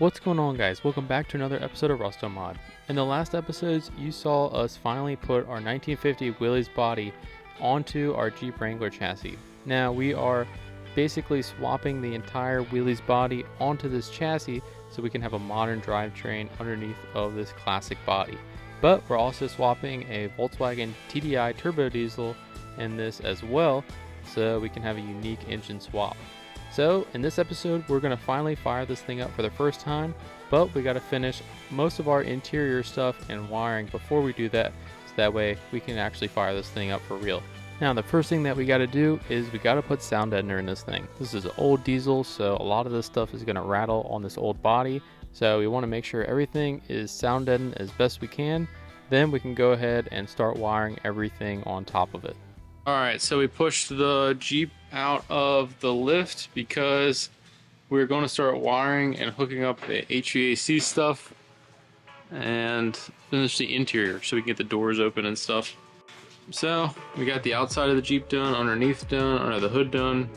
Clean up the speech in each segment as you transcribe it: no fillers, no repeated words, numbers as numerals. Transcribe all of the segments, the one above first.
What's going on, guys? Welcome back to another episode of Rustomod. In the last episodes, you saw us finally put our 1950 Willys body onto our Jeep Wrangler chassis. Now we are basically swapping the entire Willys body onto this chassis so we can have a modern drivetrain underneath of this classic body. But we're also swapping a Volkswagen TDI turbo diesel in this as well, so we can have a unique engine swap. So in this episode, we're going to finally fire this thing up for the first time, but we got to finish most of our interior stuff and wiring before we do that, so that way we can actually fire this thing up for real. Now the first thing that we got to do is we got to put sound deadener in this thing. This is an old diesel, so a lot of this stuff is going to rattle on this old body, so we want to make sure everything is sound deadened as best we can. Then we can go ahead and start wiring everything on top of it. Alright, so we pushed the Jeep out of the lift because we're going to start wiring and hooking up the HVAC stuff and finish the interior so we can get the doors open and stuff. So we got the outside of the Jeep done, underneath done, under the hood done.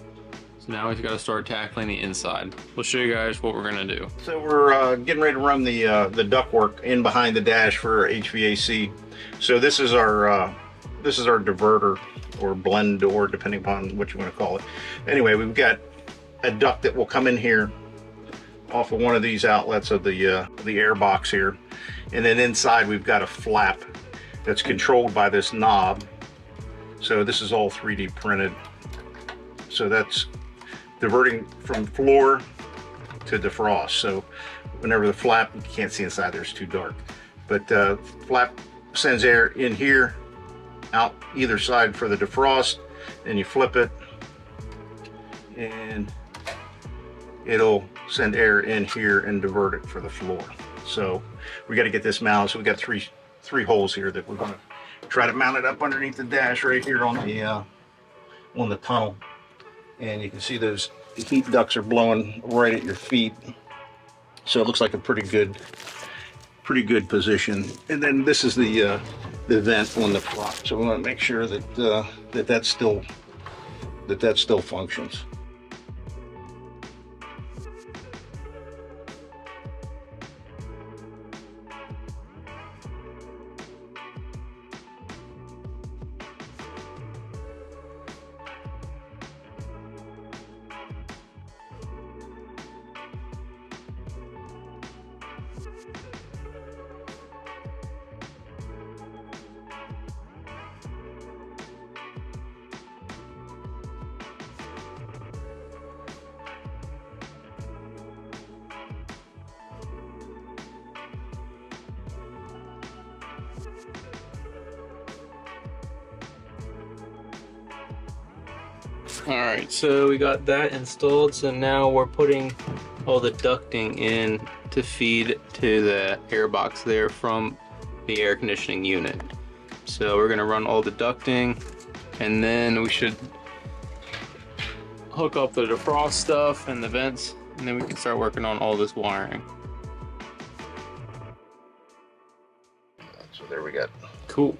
So now we've got to start tackling the inside. We'll show you guys what we're going to do. So we're getting ready to run the ductwork in behind the dash for HVAC. So this is our diverter, or blend door, depending upon what you want to call it. Anyway, we've got a duct that will come in here off of one of these outlets of the air box here, and then inside we've got a flap that's controlled by this knob. So this is all 3D printed. So that's diverting from floor to defrost. So whenever the flap, you can't see inside there, it's too dark, but flap sends air in here, out either side for the defrost, and you flip it and it'll send air in here and divert it for the floor. So we got to get this mounted. So we got three holes here that we're going to try to mount it up underneath the dash right here on the tunnel, and you can see those heat ducts are blowing right at your feet, so it looks like a pretty good position. And then this is the vent on the flap, so we want to make sure that that still functions. Alright, so we got that installed, so now we're putting all the ducting in to feed to the air box there from the air conditioning unit. So we're going to run all the ducting, and then we should hook up the defrost stuff and the vents, and then we can start working on all this wiring. So there we got cool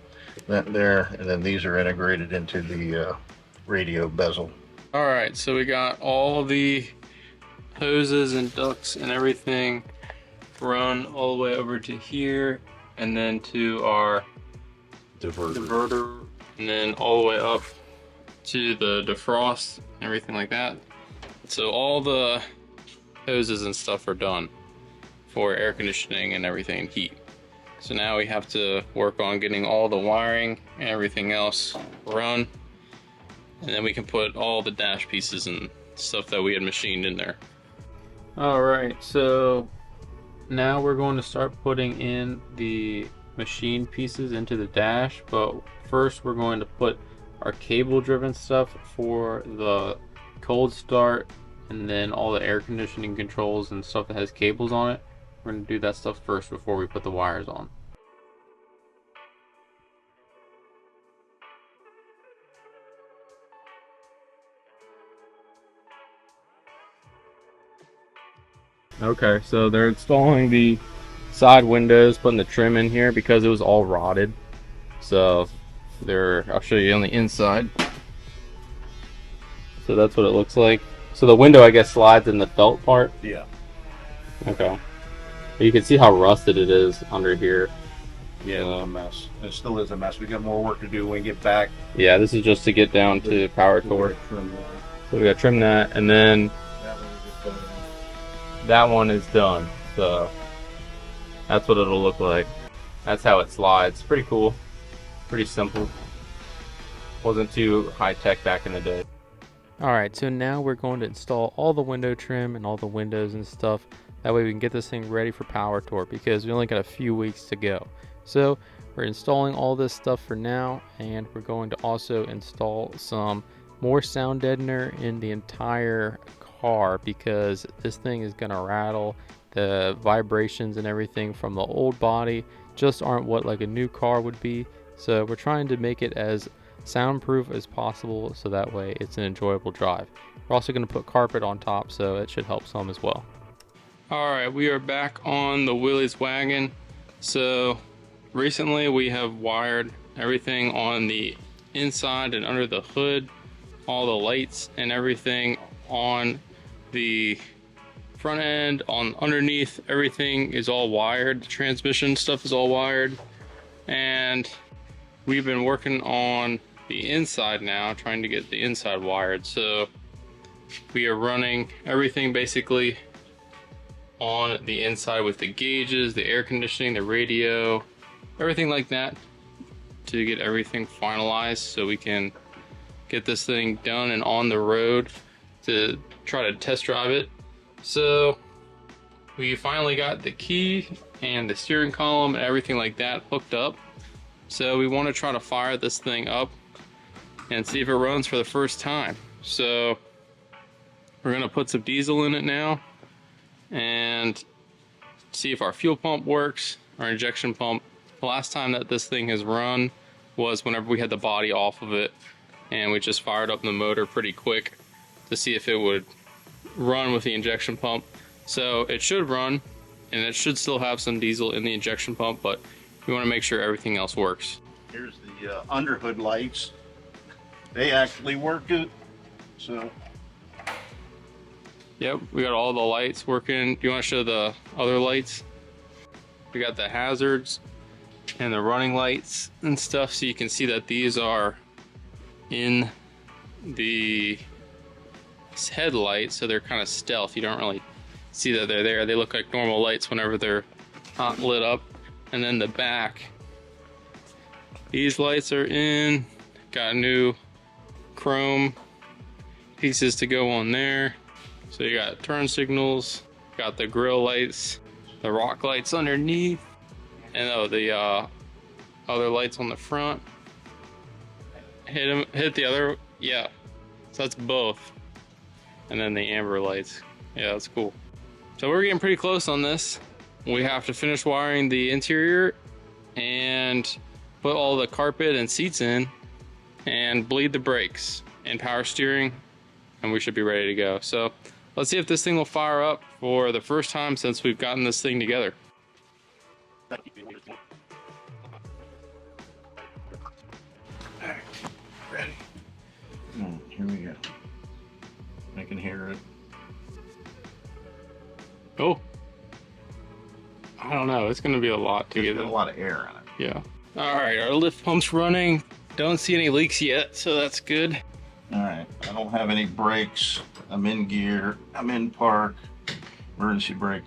that there, and then these are integrated into the radio bezel. Alright, so we got all the hoses and ducts and everything run all the way over to here, and then to our diverter, and then all the way up to the defrost and everything like that. So all the hoses and stuff are done for air conditioning and everything, and heat. So now we have to work on getting all the wiring and everything else run, and then we can put all the dash pieces and stuff that we had machined in there. Alright, so now we're going to start putting in the machine pieces into the dash, but first we're going to put our cable driven stuff for the cold start, and then all the air conditioning controls and stuff that has cables on it. We're going to do that stuff first before we put the wires on. Okay, so they're installing the side windows, putting the trim in here because it was all rotted. So I'll show you on the inside. So that's what it looks like. So the window, I guess, slides in the felt part? Yeah. Okay. You can see how rusted it is under here. Yeah, it's a mess. It still is a mess. We got more work to do when we get back. Yeah, this is just to get down to power torque. So we got to trim that, and then that one is done. So that's what it'll look like. That's how it slides. Pretty cool. Pretty simple. Wasn't too high tech back in the day. Alright, so now we're going to install all the window trim and all the windows and stuff. That way we can get this thing ready for power tour, because we only got a few weeks to go. So we're installing all this stuff for now, and we're going to also install some more sound deadener in the entire car, because this thing is going to rattle. The vibrations and everything from the old body just aren't what like a new car would be. So we're trying to make it as soundproof as possible, so that way it's an enjoyable drive. We're also going to put carpet on top, so it should help some as well. Alright, we are back on the Willys Wagon. So recently we have wired everything on the inside and under the hood, all the lights and everything on the front end, on underneath, everything is all wired. The transmission stuff is all wired, and we've been working on the inside now, trying to get the inside wired. So we are running everything basically on the inside with the gauges, the air conditioning, the radio, everything like that, to get everything finalized so we can get this thing done and on the road to try to test drive it. So we finally got the key and the steering column and everything like that hooked up. So we want to try to fire this thing up and see if it runs for the first time. So we're going to put some diesel in it now and see if our fuel pump works, our injection pump. The last time that this thing has run was whenever we had the body off of it, and we just fired up the motor pretty quick to see if it would run with the injection pump. So it should run, and it should still have some diesel in the injection pump, but we want to make sure everything else works. Here's the underhood lights. They actually work good. So yep, we got all the lights working. Do you want to show the other lights? We got the hazards and the running lights and stuff, so you can see that these are in the headlights, so they're kind of stealth. You don't really see that they're there. They look like normal lights whenever they're not lit up. And then the back, these lights are in, got new chrome pieces to go on there. So you got turn signals, got the grill lights, the rock lights underneath, and the other lights on the front. Hit the other, yeah. So that's both. And then the amber lights. Yeah, that's cool. So we're getting pretty close on this. We have to finish wiring the interior and put all the carpet and seats in and bleed the brakes and power steering, and we should be ready to go. So let's see if this thing will fire up for the first time since we've gotten this thing together. ready. Here we go. I can hear it. Oh, I don't know. It's going to be a lot to get a lot of air in it. Yeah. All right, our lift pump's running. Don't see any leaks yet, so that's good. All right, I don't have any brakes. I'm in gear. I'm in park. Emergency brake.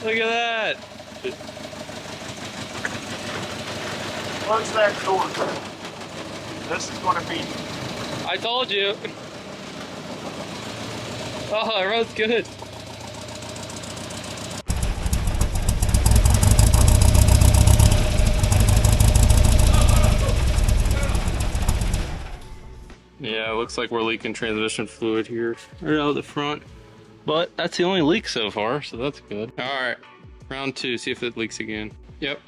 Look at that. Close that door. This is going to be... I told you. Oh, it runs good. Yeah, it looks like we're leaking transmission fluid here right out the front. But that's the only leak so far, so that's good. All right, Round 2, see if it leaks again. Yep.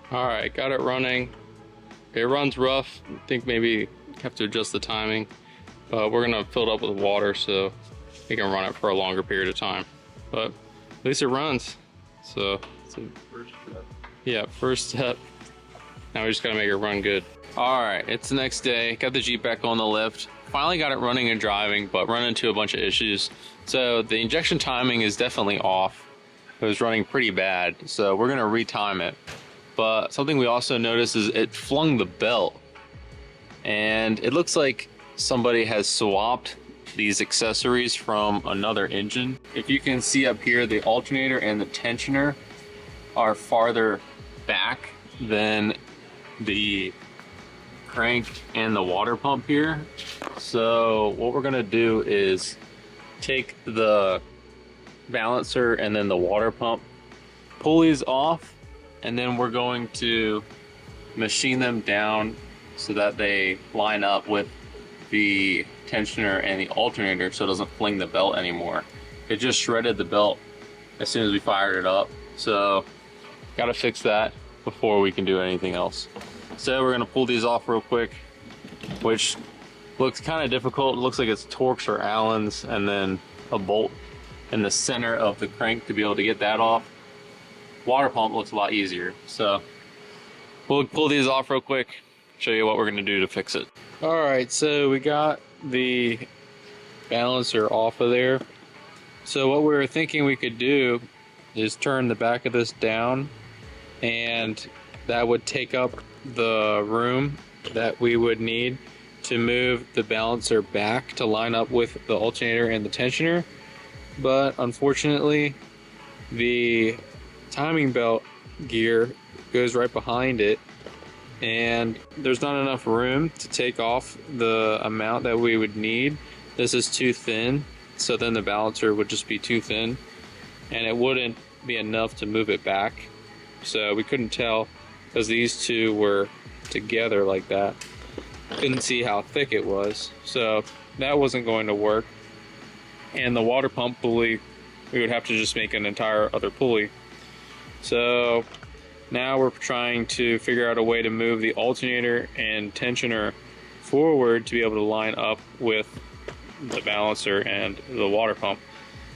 Alright, got it running. It runs rough. I think maybe have to adjust the timing. But we're gonna fill it up with water so we can run it for a longer period of time. But at least it runs. So First step. yeah, first step. Now we just gotta make it run good. Alright, it's the next day. Got the Jeep back on the lift. Finally got it running and driving, but run into a bunch of issues. So the injection timing is definitely off. It was running pretty bad, so we're gonna retime it. But something we also noticed is it flung the belt. And it looks like somebody has swapped these accessories from another engine. If you can see up here, the alternator and the tensioner are farther back than the crank and the water pump here. So what we're gonna do is take the balancer and then the water pump pulleys off, and then we're going to machine them down so that they line up with the tensioner and the alternator so it doesn't fling the belt anymore. It just shredded the belt as soon as we fired it up. So gotta fix that before we can do anything else. So we're gonna pull these off real quick, which looks kind of difficult. It looks like it's Torx or Allen's and then a bolt in the center of the crank to be able to get that off. Water pump looks a lot easier. So we'll pull these off real quick, show you what we're gonna do to fix it. All right, so we got the balancer off of there. So what we were thinking we could do is turn the back of this down, and that would take up the room that we would need to move the balancer back to line up with the alternator and the tensioner. But unfortunately, the timing belt gear goes right behind it, and there's not enough room to take off the amount that we would need. This is too thin, so then the balancer would just be too thin, and it wouldn't be enough to move it back. So we couldn't tell because these two were together like that. Couldn't see how thick it was, so that wasn't going to work. And the water pump pulley, we would have to just make an entire other pulley. So now we're trying to figure out a way to move the alternator and tensioner forward to be able to line up with the balancer and the water pump.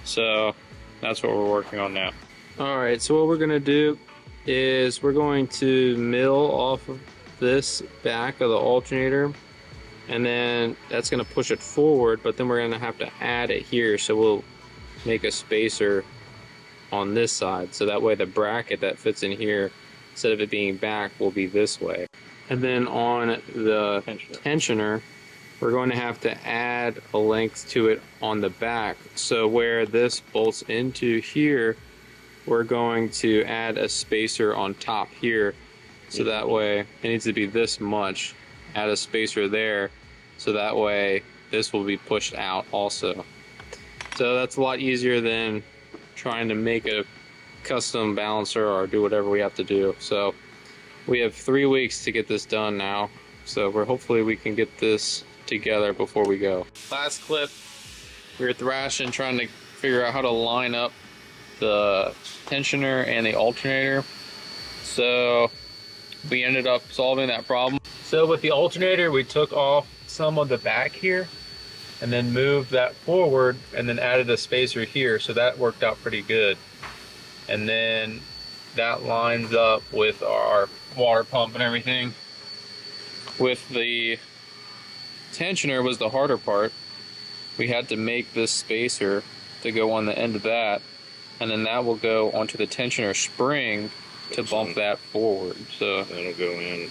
So that's what we're working on now. All right, so what we're gonna do is we're going to mill off of this back of the alternator, and then that's gonna push it forward, but then we're gonna have to add it here. So we'll make a spacer on this side, so that way the bracket that fits in here, instead of it being back, will be this way. And then on the tensioner, we're going to have to add a length to it on the back. So where this bolts into here, we're going to add a spacer on top here. So that way, it needs to be this much. Add a spacer there, so that way this will be pushed out also. So that's a lot easier than trying to make a custom balancer or do whatever we have to do. So we have 3 weeks to get this done now. So hopefully we can get this together before we go. Last clip, we were thrashing, trying to figure out how to line up the tensioner and the alternator. So we ended up solving that problem. So with the alternator, we took off some of the back here and then moved that forward and then added a spacer here. So that worked out pretty good. And then that lines up with our water pump and everything. With the tensioner was the harder part. We had to make this spacer to go on the end of that, and then that will go onto the tensioner spring to bump that forward. So That'll go in.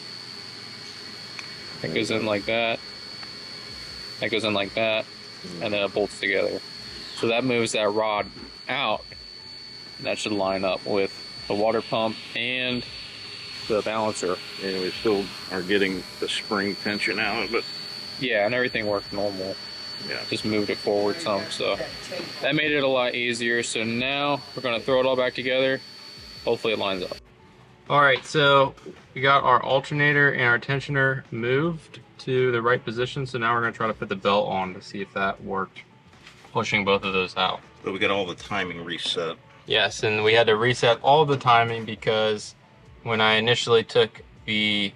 It goes in like that. That goes in like that, and then it bolts together. So that moves that rod out, and that should line up with the water pump and the balancer. And we still are getting the spring tension out, but Yeah, and everything worked normal. yeah. Just moved it forward some, so that made it a lot easier. So now we're gonna throw it all back together. Hopefully it lines up. All right, so we got our alternator and our tensioner moved to the right position. So now we're gonna try to put the belt on to see if that worked, pushing both of those out. But we got all the timing reset. Yes, and we had to reset all the timing because when I initially took the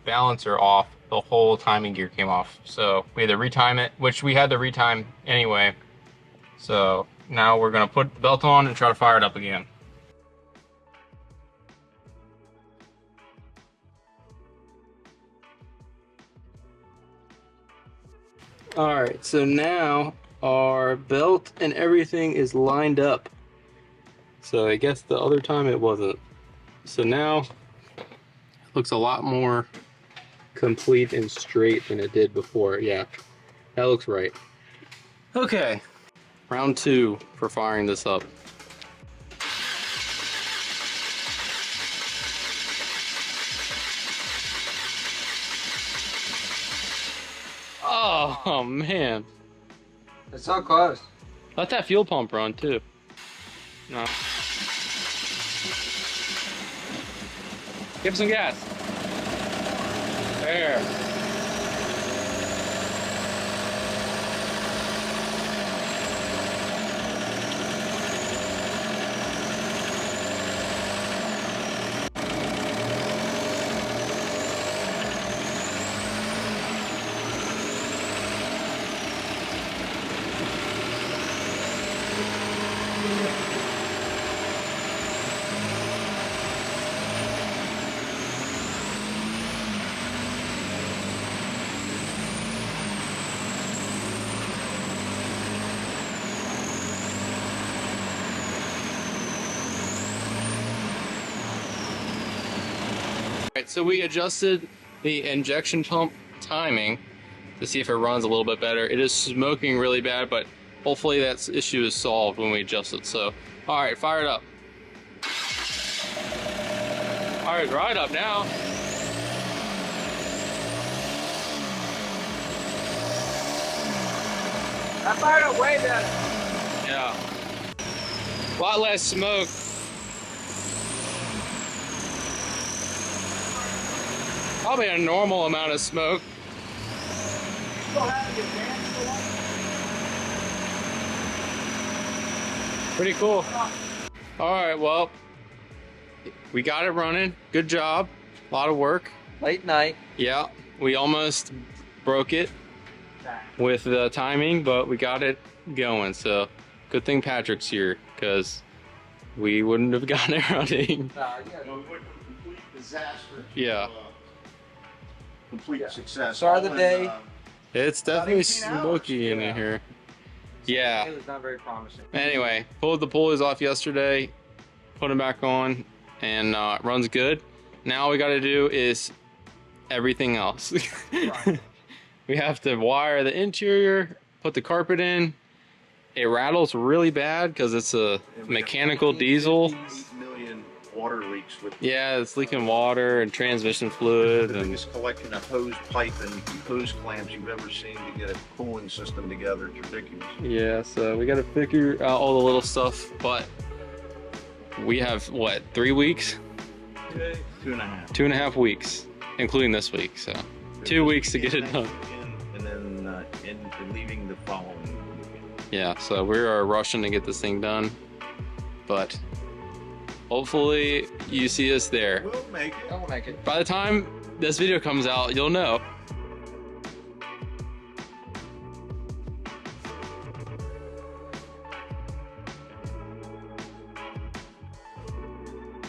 balancer off, the whole timing gear came off. So we had to retime it, which we had to retime anyway. So now we're gonna put the belt on and try to fire it up again. All right, so now our belt and everything is lined up. So I guess the other time it wasn't. So now it looks a lot more complete and straight than it did before. Yeah, that looks right. Okay, round 2 for firing this up. Oh man. It's so close. Let that fuel pump run too. No. Give some gas. There. Alright, so we adjusted the injection pump timing to see if it runs a little bit better. It is smoking really bad, but hopefully that issue is solved when we adjust it. So, alright, fire it up. Alright, right up now. I fired it way better. Yeah. A lot less smoke. Probably a normal amount of smoke. Pretty cool. All right, well, we got it running. Good job. A lot of work. Late night. Yeah, we almost broke it with the timing, but we got it going. So good thing Patrick's here, because we wouldn't have gotten it running. Complete disaster. Yeah. Complete success. Start of the day. It's definitely 18 hours. smoky in here. Yeah. It was not very promising. Anyway, pulled the pulleys off yesterday, put them back on, and it runs good. Now all we got to do is everything else. Right. We have to wire the interior, put the carpet in. It rattles really bad because it's a mechanical diesel. 8 million water leaks with. Yeah, it's leaking water and transmission fluid. The And biggest collection of hose pipe and hose clamps you've ever seen to get a cooling system together. It's ridiculous. yeah, so we got to figure out all the little stuff. But we have, what, 3 weeks? 2.5. 2.5 weeks, including this week. So 2 weeks to get it done. And then leaving the following weekend. Yeah, so we are rushing to get this thing done, but hopefully you see us there. We'll make it. I'll make it. By the time this video comes out, you'll know.